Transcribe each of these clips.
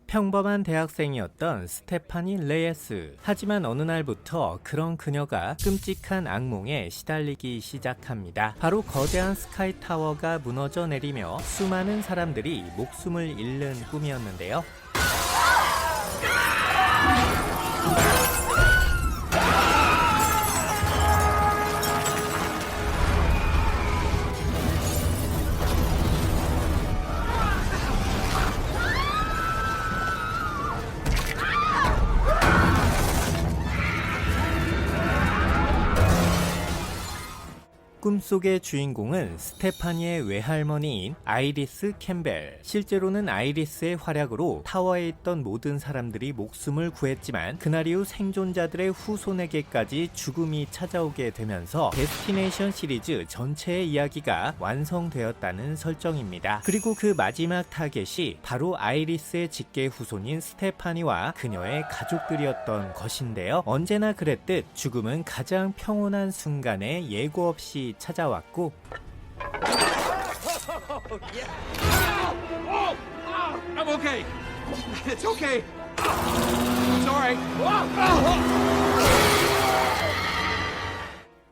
평범한 대학생이었던 스테파니 레예스. 하지만 어느 날부터 그런 그녀가 끔찍한 악몽에 시달리기 시작합니다. 바로 거대한 스카이타워가 무너져 내리며 수많은 사람들이 목숨을 잃는 꿈이었는데요. 꿈속의 주인공은 스테파니의 외할머니인 아이리스 캠벨. 실제로는 아이리스의 활약으로 타워에 있던 모든 사람들이 목숨을 구했지만 그날 이후 생존자들의 후손에게까지 죽음이 찾아오게 되면서 데스티네이션 시리즈 전체의 이야기가 완성되었다는 설정입니다. 그리고 그 마지막 타겟이 바로 아이리스의 직계 후손인 스테파니와 그녀의 가족들이었던 것인데요. 언제나 그랬듯 죽음은 가장 평온한 순간에 예고 없이 찾아왔고 I'm okay. It's okay. It's alright.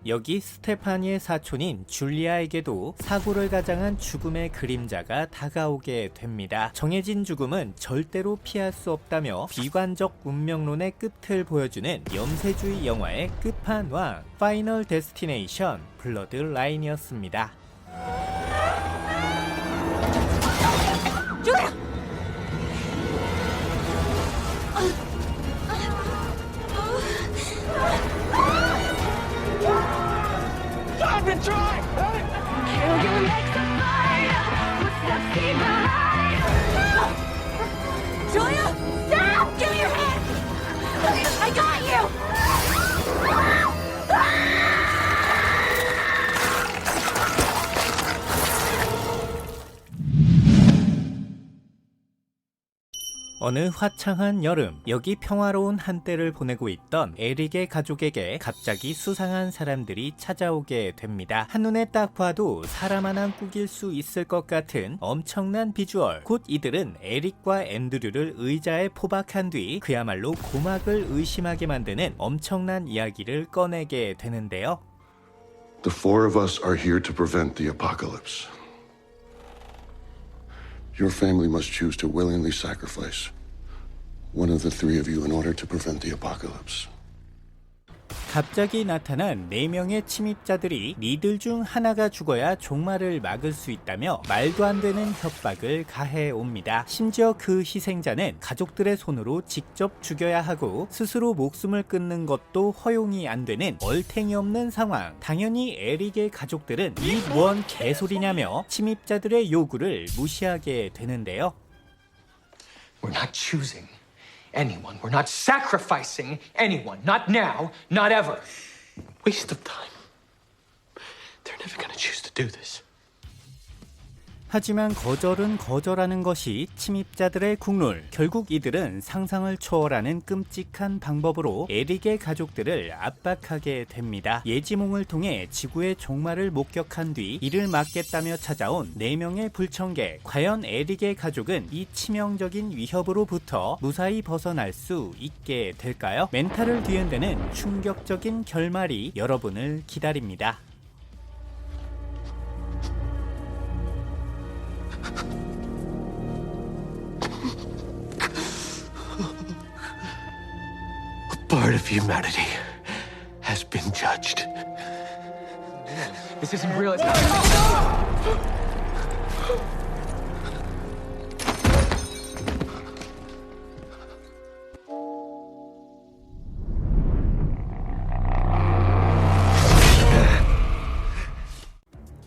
여기 스테파니의 사촌인 줄리아에게도 사고를 가장한 죽음의 그림자가 다가오게 됩니다. 정해진 죽음은 절대로 피할 수 없다며 비관적 운명론의 끝을 보여주는 염세주의 영화의 끝판왕 파이널 데스티네이션 블러드 라인이었습니다. I've been trying. Kill your legs on fire. Footsteps stay behind. Julia, stop! Give me your hand. I got you. 어느 화창한 여름, 여기 평화로운 한때를 보내고 있던 에릭의 가족에게 갑자기 수상한 사람들이 찾아오게 됩니다. 한눈에 딱 봐도 사람 하나 꾸길 수 있을 것 같은 엄청난 비주얼. 곧 이들은 에릭과 앤드류를 의자에 포박한 뒤 그야말로 고막을 의심하게 만드는 엄청난 이야기를 꺼내게 되는데요. The four of us are here to prevent the apocalypse. Your family must choose to willingly sacrifice one of the three of you in order to prevent the apocalypse. 갑자기 나타난 4명의 침입자들이 니들 중 하나가 죽어야 종말을 막을 수 있다며 말도 안 되는 협박을 가해옵니다. 심지어 그 희생자는 가족들의 손으로 직접 죽여야 하고 스스로 목숨을 끊는 것도 허용이 안 되는 얼탱이 없는 상황. 당연히 에릭의 가족들은 이 뭔 개소리냐며 침입자들의 요구를 무시하게 되는데요. We're not choosing anyone. We're not sacrificing anyone. Not now, not ever. Waste of time. They're never gonna choose to do this. 하지만 거절은 거절하는 것이 침입자들의 국룰. 결국 이들은 상상을 초월하는 끔찍한 방법으로 에릭의 가족들을 압박하게 됩니다. 예지몽을 통해 지구의 종말을 목격한 뒤 이를 막겠다며 찾아온 4명의 불청객. 과연 에릭의 가족은 이 치명적인 위협으로부터 무사히 벗어날 수 있게 될까요? 멘탈을 뒤흔드는 충격적인 결말이 여러분을 기다립니다. Part of humanity has been judged. This isn't real.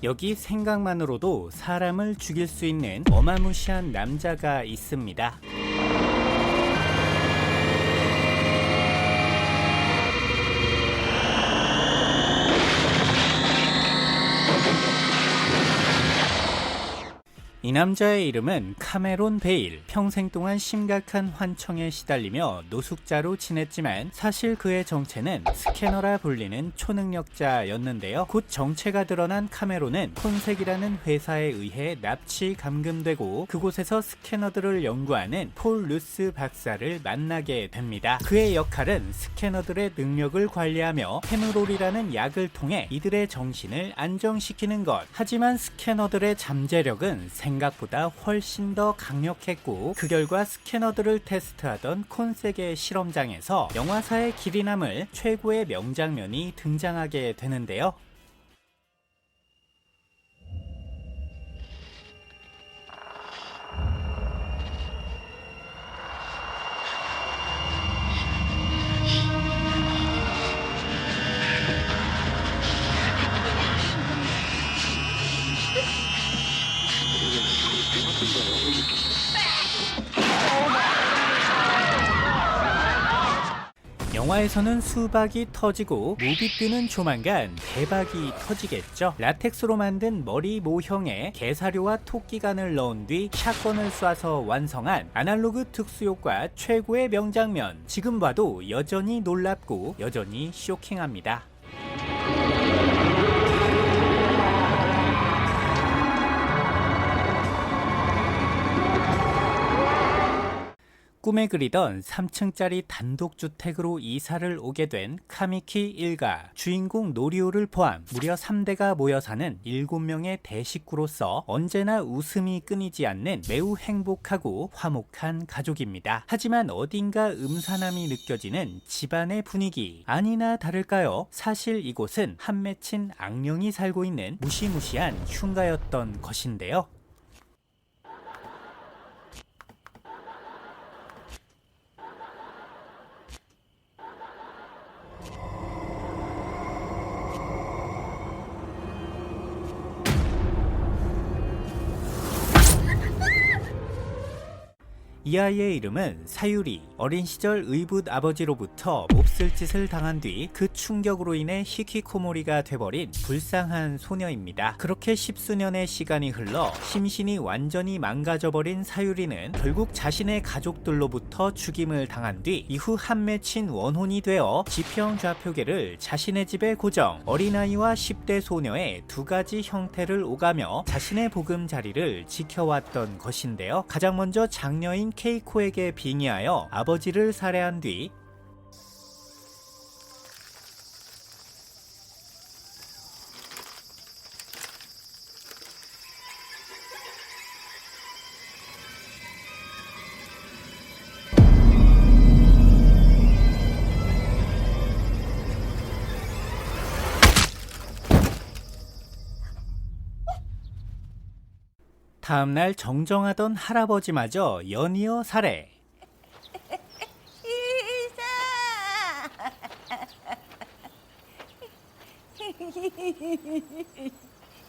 여기 생각만으로도 사람을 죽일 수 있는 어마무시한 남자가 있습니다. 이 남자의 이름은 카메론 베일. 평생 동안 심각한 환청에 시달리며 노숙자로 지냈지만 사실 그의 정체는 스캐너라 불리는 초능력자였는데요. 곧 정체가 드러난 카메론은 콘색이라는 회사에 의해 납치 감금되고 그곳에서 스캐너들을 연구하는 폴 루스 박사를 만나게 됩니다. 그의 역할은 스캐너들의 능력을 관리하며 헤므롤이라는 약을 통해 이들의 정신을 안정시키는 것. 하지만 스캐너들의 잠재력은 생각보다 훨씬 더 강력했고 그 결과 스캐너들을 테스트하던 콘색의 실험장에서 영화사의 길이 남을 최고의 명장면이 등장하게 되는데요. 영화에서는 수박이 터지고 movie 뜨는 조만간 대박이 터지겠죠. 라텍스로 만든 머리 모형에 개사료와 토끼간을 넣은 뒤 샷건을 쏴서 완성한 아날로그 특수효과 최고의 명장면. 지금 봐도 여전히 놀랍고 여전히 쇼킹합니다. 꿈에 그리던 3층짜리 단독주택으로 이사를 오게 된 카미키 일가. 주인공 노리오를 포함 무려 3대가 모여 사는 7명의 대식구로서 언제나 웃음이 끊이지 않는 매우 행복하고 화목한 가족입니다. 하지만 어딘가 음산함이 느껴지는 집안의 분위기. 아니나 다를까요? 사실 이곳은 한 맺힌 악령이 살고 있는 무시무시한 흉가였던 것인데요. 이 아이의 이름은 사유리. 어린 시절 의붓 아버지로부터 몹쓸 짓을 당한 뒤 그 충격으로 인해 히키코모리가 돼버린 불쌍한 소녀입니다. 그렇게 십수년의 시간이 흘러 심신이 완전히 망가져버린 사유리는 결국 자신의 가족들로부터 죽임을 당한 뒤 이후 한 맺힌 원혼이 되어 지평 좌표계를 자신의 집에 고정. 어린아이와 10대 소녀의 두 가지 형태를 오가며 자신의 보금자리를 지켜왔던 것인데요. 가장 먼저 장녀인 케이코에게 빙의하여 아버지를 살해한 뒤 다음날 정정하던 할아버지마저 연이어 살해.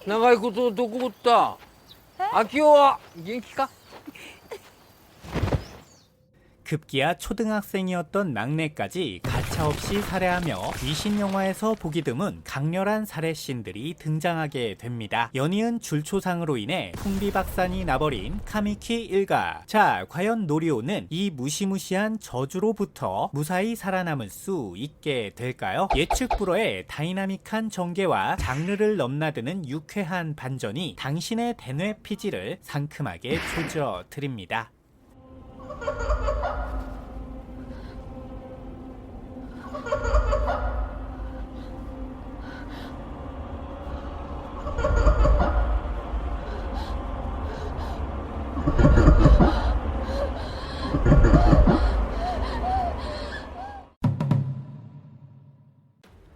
長いことどこおった？秋夫は元気か？ 급기야 초등학생이었던 막내까지 가차없이 살해하며 귀신 영화에서 보기 드문 강렬한 살해 씬들이 등장하게 됩니다. 연이은 줄초상으로 인해 풍비박산이 나버린 카미키 일가. 자, 과연 노리오는 이 무시무시한 저주로부터 무사히 살아남을 수 있게 될까요? 예측 불허의 다이나믹한 전개와 장르를 넘나드는 유쾌한 반전이 당신의 대뇌 피지를 상큼하게 조져 드립니다.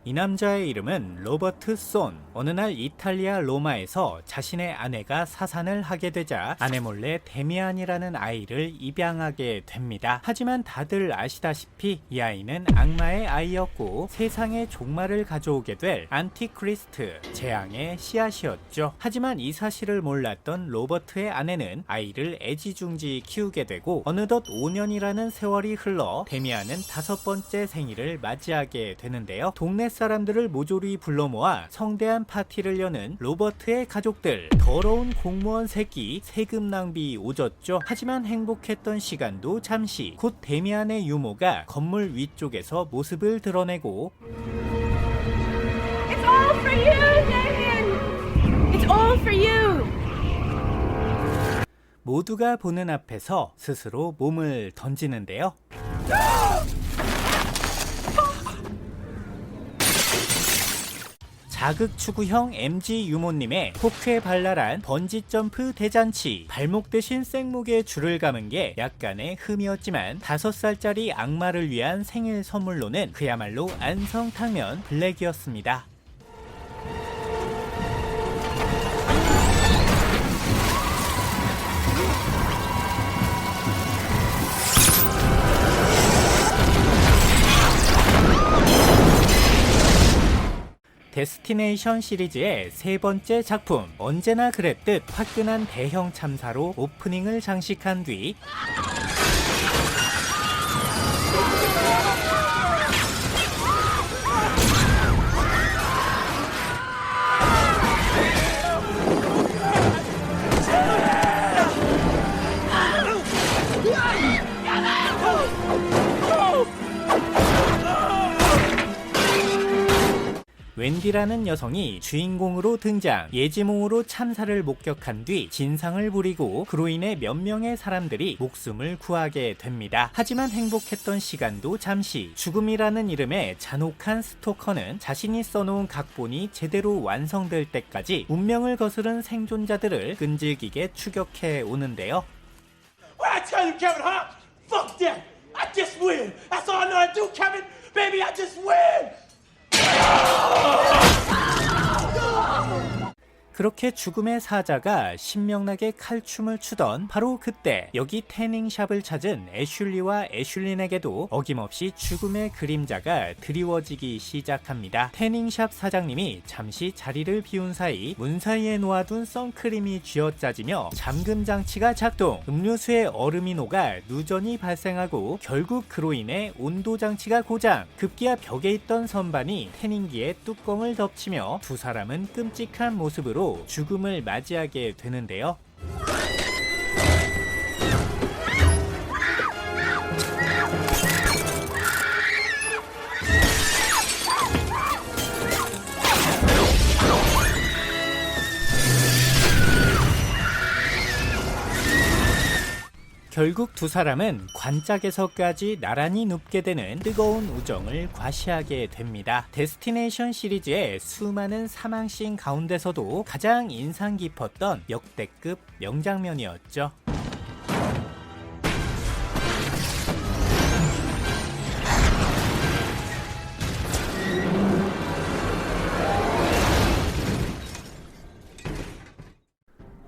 이 남자의 이름은 로버트 손. 어느 날 이탈리아 로마에서 자신의 아내가 사산을 하게 되자 아내 몰래 데미안이라는 아이를 입양하게 됩니다. 하지만 다들 아시다시피 이 아이는 악마의 아이였고 세상에 종말을 가져오게 될 안티크리스트, 재앙의 씨앗이었죠. 하지만 이 사실을 몰랐던 로버트의 아내는 아이를 애지중지 키우게 되고 어느덧 5년이라는 세월이 흘러 데미안은 5번째 생일을 맞이하게 되는데요. 동네 사람들을 모조리 불러 모아 성대한 파티를 여는 로버트의 가족들. 더러운 공무원 새끼, 세금 낭비 오졌죠. 하지만 행복했던 시간도 잠시. 곧 데미안의 유모가 건물 위쪽에서 모습을 드러내고 It's all for you, Damien! It's all for you! 모두가 보는 앞에서 스스로 몸을 던지는데요. 자극추구형 MG 유모님의 포크발랄한 번지점프 대잔치. 발목 대신 생목에 줄을 감은 게 약간의 흠이었지만 5살짜리 악마를 위한 생일 선물로는 그야말로 안성탕면 블랙이었습니다. 데스티네이션 시리즈의 세 번째 작품. 언제나 그랬듯 화끈한 대형 참사로 오프닝을 장식한 뒤 웬디라는 여성이 주인공으로 등장. 예지몽으로 참사를 목격한 뒤 진상을 부리고 그로 인해 몇 명의 사람들이 목숨을 구하게 됩니다. 하지만 행복했던 시간도 잠시. 죽음이라는 이름의 잔혹한 스토커는 자신이 써놓은 각본이 제대로 완성될 때까지 운명을 거스른 생존자들을 끈질기게 추격해 오는데요. What I tell you, Kevin, huh? Fuck that! I just win! That's all I know how to do, Kevin! Baby, I just win! 그렇게 죽음의 사자가 신명나게 칼춤을 추던 바로 그때 여기 태닝샵을 찾은 애슐리와 애슐린에게도 어김없이 죽음의 그림자가 드리워지기 시작합니다. 태닝샵 사장님이 잠시 자리를 비운 사이 문 사이에 놓아둔 선크림이 쥐어짜지며 잠금 장치가 작동. 음료수에 얼음이 녹아 누전이 발생하고 결국 그로 인해 온도 장치가 고장. 급기야 벽에 있던 선반이 태닝기의 뚜껑을 덮치며 두 사람은 끔찍한 모습으로 죽음을 맞이하게 되는데요. 결국 두 사람은 관짝에서까지 나란히 눕게 되는 뜨거운 우정을 과시하게 됩니다. 데스티네이션 시리즈의 수많은 사망씬 가운데서도 가장 인상 깊었던 역대급 명장면이었죠.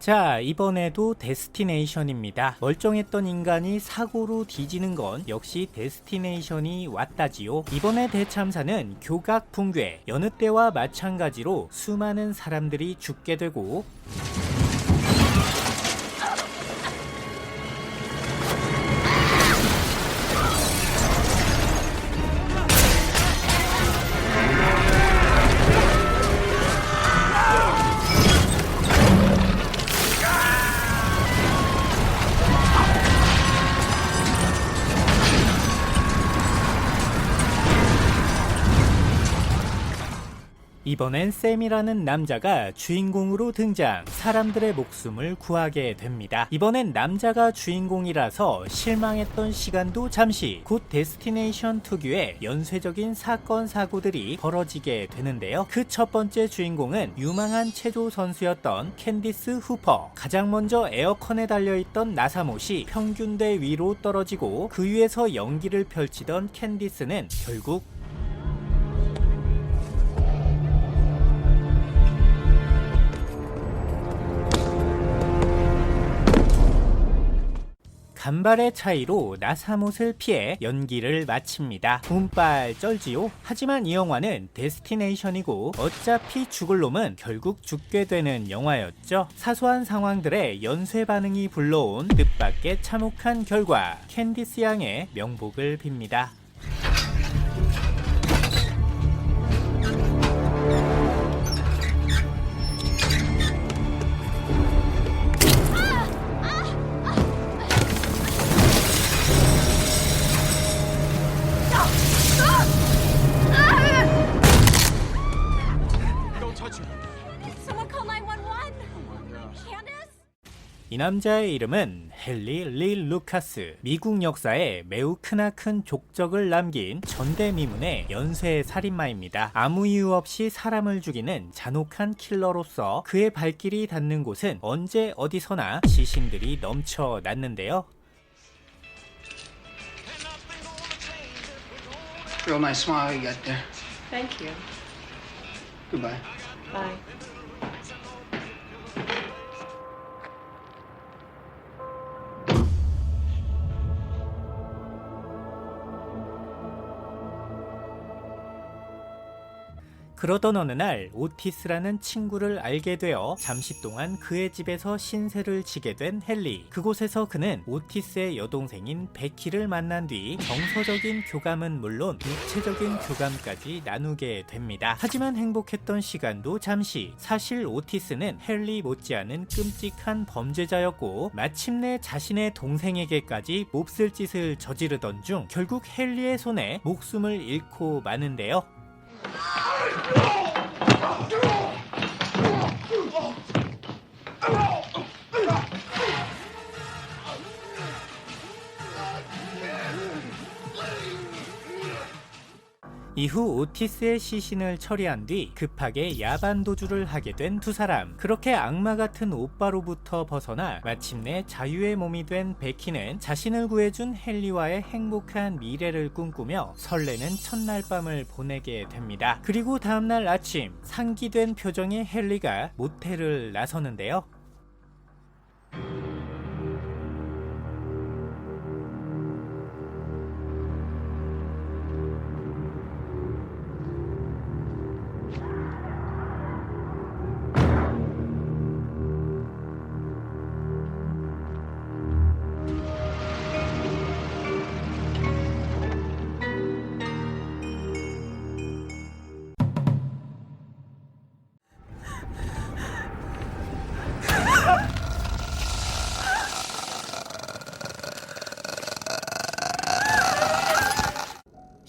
자, 이번에도 데스티네이션입니다. 멀쩡했던 인간이 사고로 뒤지는 건 역시 데스티네이션이 왔다지요. 이번의 대참사는 교각 붕괴. 여느 때와 마찬가지로 수많은 사람들이 죽게 되고 이번엔 샘이라는 남자가 주인공으로 등장. 사람들의 목숨을 구하게 됩니다. 이번엔 남자가 주인공이라서 실망했던 시간도 잠시. 곧 데스티네이션 특유의 연쇄적인 사건 사고들이 벌어지게 되는데요. 그 첫 번째 주인공은 유망한 체조 선수였던 캔디스 후퍼. 가장 먼저 에어컨에 달려있던 나사못이 평균대 위로 떨어지고 그 위에서 연기를 펼치던 캔디스는 결국 간발의 차이로 나사못을 피해 연기를 마칩니다. 운빨 쩔지요? 하지만 이 영화는 데스티네이션이고 어차피 죽을 놈은 결국 죽게 되는 영화였죠. 사소한 상황들의 연쇄 반응이 불러온 뜻밖의 참혹한 결과. 캔디스 양의 명복을 빕니다. 이 남자의 이름은 헨리 리 루카스. 미국 역사에 매우 크나큰 족적을 남긴 전대미문의 연쇄 살인마입니다. 아무 이유 없이 사람을 죽이는 잔혹한 킬러로서 그의 발길이 닿는 곳은 언제 어디서나 시신들이 넘쳐났는데요. Real nice smile you got there. Thank you. Goodbye. Bye. 그러던 어느 날 오티스라는 친구를 알게 되어 잠시 동안 그의 집에서 신세를 지게 된 헨리. 그곳에서 그는 오티스의 여동생인 베키를 만난 뒤 정서적인 교감은 물론 육체적인 교감까지 나누게 됩니다. 하지만 행복했던 시간도 잠시. 사실 오티스는 헨리 못지않은 끔찍한 범죄자였고 마침내 자신의 동생에게까지 몹쓸 짓을 저지르던 중 결국 헨리의 손에 목숨을 잃고 마는데요. 이후 오티스의 시신을 처리한 뒤 급하게 야반 도주를 하게 된 두 사람. 그렇게 악마 같은 오빠로부터 벗어나 마침내 자유의 몸이 된 베키는 자신을 구해준 헨리와의 행복한 미래를 꿈꾸며 설레는 첫날 밤을 보내게 됩니다. 그리고 다음날 아침 상기된 표정의 헨리가 모텔을 나서는데요.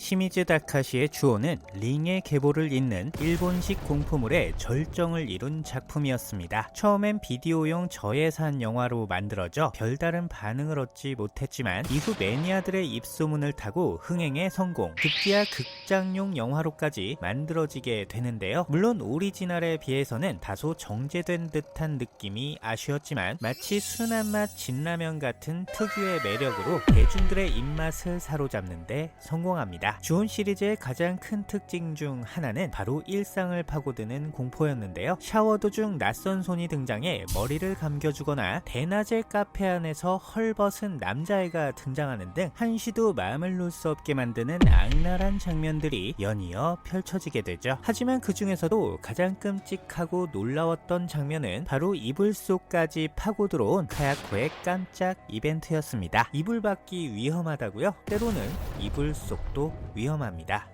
시미즈 다카시의 주오는 링의 계보를 잇는 일본식 공포물의 절정을 이룬 작품이었습니다. 처음엔 비디오용 저예산 영화로 만들어져 별다른 반응을 얻지 못했지만 이후 매니아들의 입소문을 타고 흥행에 성공, 급기야 극장용 영화로까지 만들어지게 되는데요. 물론 오리지널에 비해서는 다소 정제된 듯한 느낌이 아쉬웠지만 마치 순한 맛 진라면 같은 특유의 매력으로 대중들의 입맛을 사로잡는 데 성공합니다. 주온 시리즈의 가장 큰 특징 중 하나는 바로 일상을 파고드는 공포였는데요. 샤워 도중 낯선 손이 등장해 머리를 감겨주거나 대낮의 카페 안에서 헐벗은 남자애가 등장하는 등 한시도 마음을 놓을 수 없게 만드는 악랄한 장면들이 연이어 펼쳐지게 되죠. 하지만 그 중에서도 가장 끔찍하고 놀라웠던 장면은 바로 이불 속까지 파고 들어온 카야코의 깜짝 이벤트였습니다. 이불 밖이 위험하다고요? 때로는 이불 속도 위험합니다.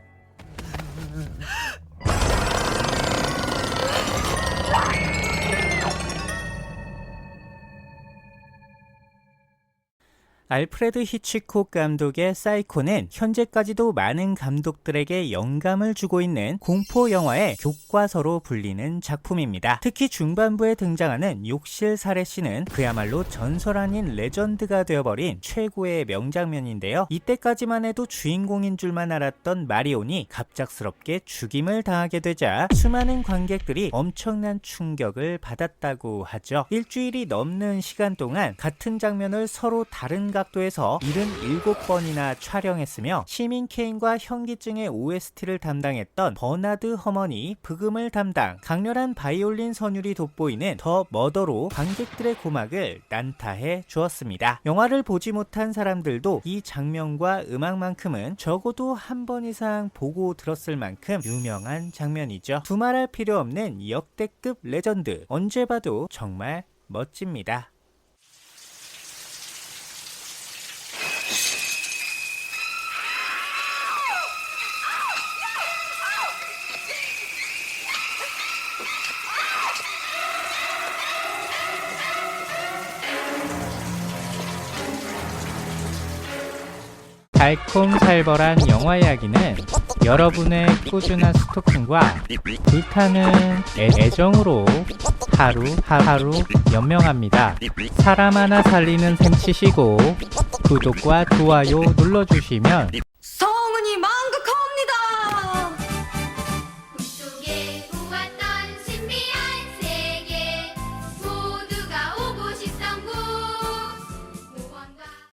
알프레드 히치콕 감독의 사이코는 현재까지도 많은 감독들에게 영감을 주고 있는 공포 영화의 교과서로 불리는 작품입니다. 특히 중반부에 등장하는 욕실 살해씬은 그야말로 전설 아닌 레전드가 되어버린 최고의 명장면인데요. 이때까지만 해도 주인공인 줄만 알았던 마리온이 갑작스럽게 죽임을 당하게 되자 수많은 관객들이 엄청난 충격을 받았다고 하죠. 일주일이 넘는 시간 동안 같은 장면을 서로 다른 각도에서 77번이나 촬영했으며 시민 케인과 현기증의 OST를 담당했던 버나드 허먼이 브금을 담당, 강렬한 바이올린 선율이 돋보이는 더 머더로 관객들의 고막을 난타해 주었습니다. 영화를 보지 못한 사람들도 이 장면과 음악만큼은 적어도 한 번 이상 보고 들었을 만큼 유명한 장면이죠. 두말할 필요 없는 역대급 레전드, 언제 봐도 정말 멋집니다. 달콤살벌한 영화 이야기는 여러분의 꾸준한 스토킹과 불타는 애정으로 하루 연명합니다. 사람 하나 살리는 셈 치시고 구독과 좋아요 눌러주시면